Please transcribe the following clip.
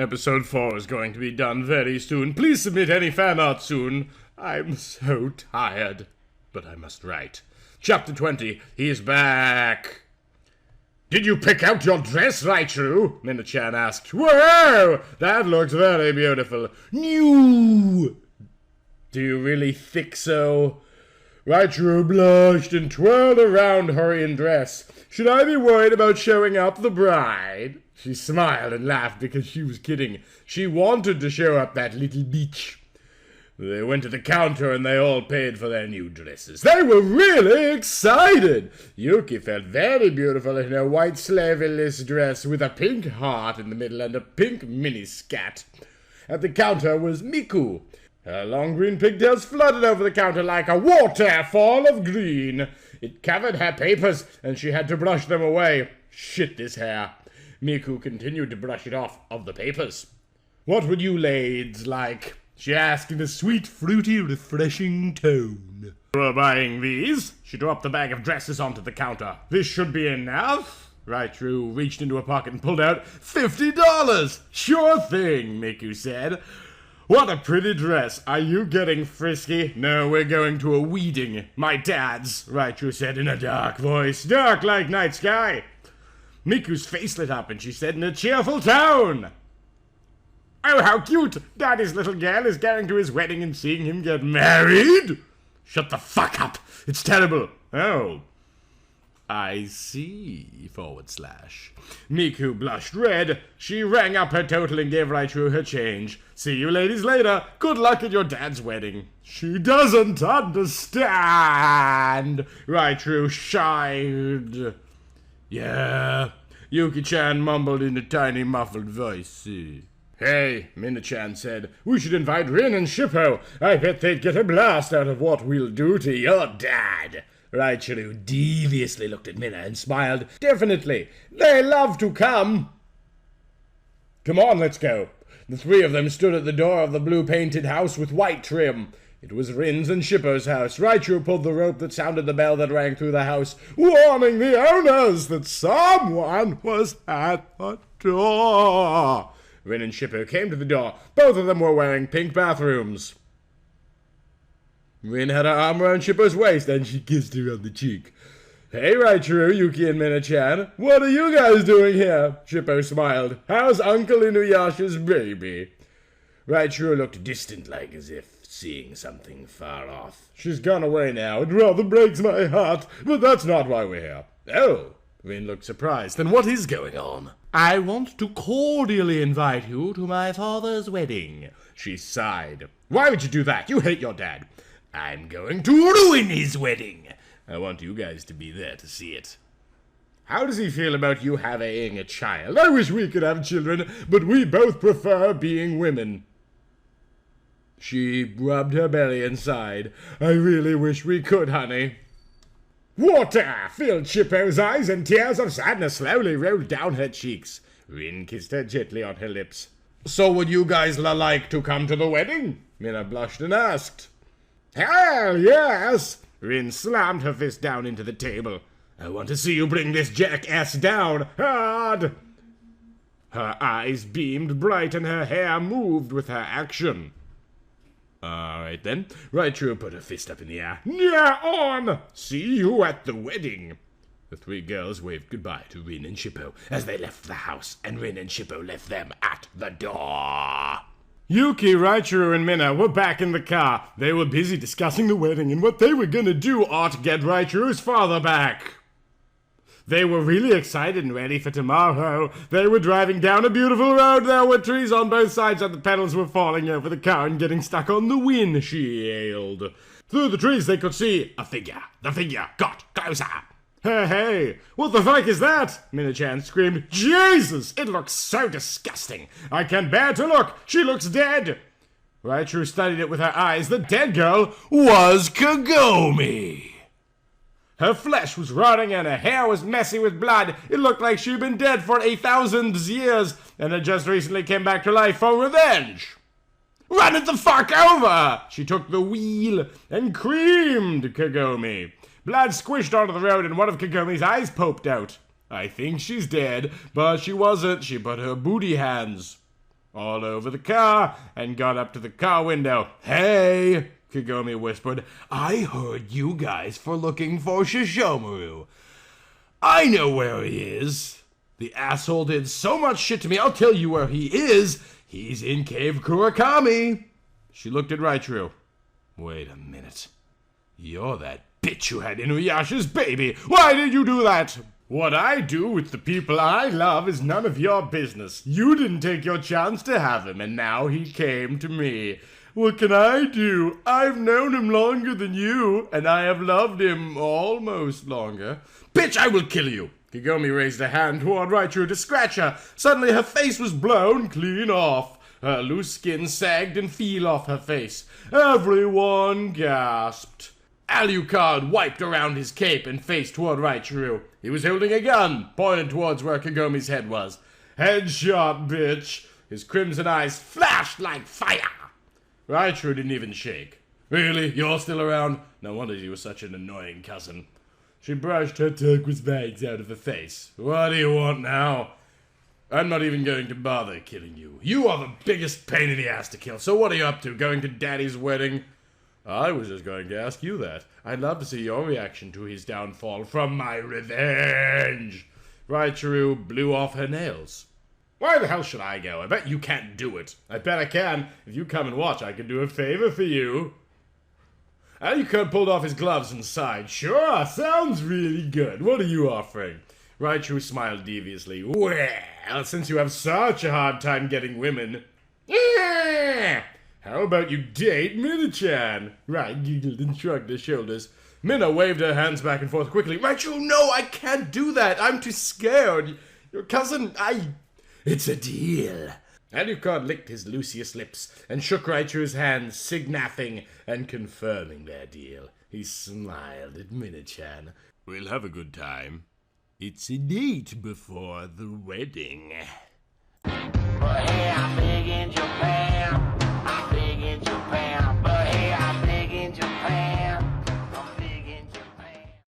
Episode 4 is going to be done very soon. Please submit any fan art soon. I'm so tired, but I must write. Chapter 20, he's back. Did you pick out your dress, Raichu? Mina-chan asked. Whoa, that looks very beautiful. New. Do you really think so? Raichu blushed and twirled around her in dress. Should I be worried about showing up the bride? She smiled and laughed because she was kidding. She wanted to show up that little bitch. They went to the counter and they all paid for their new dresses. They were really excited. Yuki felt very beautiful in her white slavey-less dress with a pink heart in the middle and a pink mini-skirt. At the counter was Miku. Her long green pigtails flooded over the counter like a waterfall of green. It covered her papers and she had to brush them away. Shit, this hair. Miku continued to brush it off of the papers. What would you ladies like? She asked in a sweet, fruity, refreshing tone. We're buying these. She dropped the bag of dresses onto the counter. This should be enough. Raichu reached into her pocket and pulled out $50. Sure thing, Miku said. What a pretty dress. Are you getting frisky? No, we're going to a wedding. My dad's, Raichu said in a dark voice. Dark like night sky. Miku's face lit up and she said in a cheerful tone. Oh, how cute! Daddy's little girl is going to his wedding and seeing him get married? Shut the fuck up! It's terrible! Oh. I see, / Miku blushed red. She rang up her total and gave Raichu her change. See you ladies later. Good luck at your dad's wedding. She doesn't understand! Raichu shied. Yeah, Yuki-chan mumbled in a tiny muffled voice. Hey, Mina-chan said, we should invite Rin and Shippo. I bet they'd get a blast out of what we'll do to your dad. Raichu deviously looked at Mina and smiled. Definitely. They love to come. Come on, let's go. The three of them stood at the door of the blue-painted house with white trim. It was Rin's and Shippo's house. Raichu pulled the rope that sounded the bell that rang through the house, warning the owners that someone was at the door. Rin and Shippo came to the door. Both of them were wearing pink bathrooms. Rin had her arm around Shippo's waist and she kissed her on the cheek. Hey, Raichu, Yuki and Mina-chan. What are you guys doing here? Shippo smiled. How's Uncle Inuyasha's baby? Raichu looked distant, like as if seeing something far off. She's gone away now. It rather breaks my heart, but that's not why we're here. Oh, Rin looked surprised. Then what is going on? I want to cordially invite you to my father's wedding. She sighed. Why would you do that? You hate your dad. I'm going to ruin his wedding. I want you guys to be there to see it. How does he feel about you having a child? I wish we could have children, but we both prefer being women. She rubbed her belly and sighed. I really wish we could, honey. Water filled Shippo's eyes and tears of sadness slowly rolled down her cheeks. Rin kissed her gently on her lips. So would you guys like to come to the wedding? Mina blushed and asked. Hell yes! Rin slammed her fist down into the table. I want to see you bring this jackass down hard. Her eyes beamed bright and her hair moved with her action. Alright then. Raichu put her fist up in the air. Yeah, on! See you at the wedding. The three girls waved goodbye to Rin and Shippo as they left the house, and Rin and Shippo left them at the door. Yuki, Raichu, and Mina were back in the car. They were busy discussing the wedding and what they were gonna do to get Raichu's father back. They were really excited and ready for tomorrow. They were driving down a beautiful road. There were trees on both sides and the petals were falling over the car and getting stuck on the windshield. Through the trees they could see a figure. The figure got closer. Hey, what the fuck is that? Mina-chan screamed. Jesus, it looks so disgusting. I can't bear to look. She looks dead. Raichu studied it with her eyes. The dead girl was Kagome. Her flesh was rotting and her hair was messy with blood. It looked like she'd been dead for 1,000 years and had just recently came back to life for revenge. Run it the fuck over! She took the wheel and creamed Kagome. Blood squished onto the road and one of Kagome's eyes poked out. I think she's dead, but she wasn't. She put her booty hands all over the car and got up to the car window. "Hey," Kagome whispered, "I heard you guys were looking for Shishomaru. I know where he is. The asshole did so much shit to me, I'll tell you where he is. He's in Cave Kurakami." She looked at Raichiro. "Wait a minute. You're that bitch who had Inuyasha's baby. Why did you do that?" "What I do with the people I love is none of your business. You didn't take your chance to have him, and now he came to me. What can I do? I've known him longer than you, and I have loved him almost longer." "Bitch, I will kill you!" Kagome raised a hand toward Raichiro to scratch her. Suddenly her face was blown clean off. Her loose skin sagged and fell off her face. Everyone gasped. Alucard wiped around his cape and faced toward Raichiro. He was holding a gun, pointed towards where Kagome's head was. "Headshot, bitch!" His crimson eyes flashed like fire. Raichiro didn't even shake. "Really? You're still around? No wonder you were such an annoying cousin." She brushed her turquoise bangs out of her face. "What do you want now?" "I'm not even going to bother killing you. You are the biggest pain in the ass to kill, so what are you up to, going to Daddy's wedding?" "I was just going to ask you that. I'd love to see your reaction to his downfall from my revenge." Raichiro blew off her nails. "Why the hell should I go? I bet you can't do it." "I bet I can. If you come and watch, I can do a favor for you." Alucard pulled off his gloves and sighed. "Sure, sounds really good. What are you offering?" Raichiro smiled deviously. "Well, since you have such a hard time getting women, how about you date Mina-chan?" Rai giggled and shrugged her shoulders. Mina waved her hands back and forth quickly. "Raichiro, no, I can't do that. I'm too scared. Your cousin, It's a deal." Alucard licked his Lucius lips and shook Raichiro's hand, signaling and confirming their deal. He smiled at Mina-chan. "We'll have a good time. It's a date before the wedding."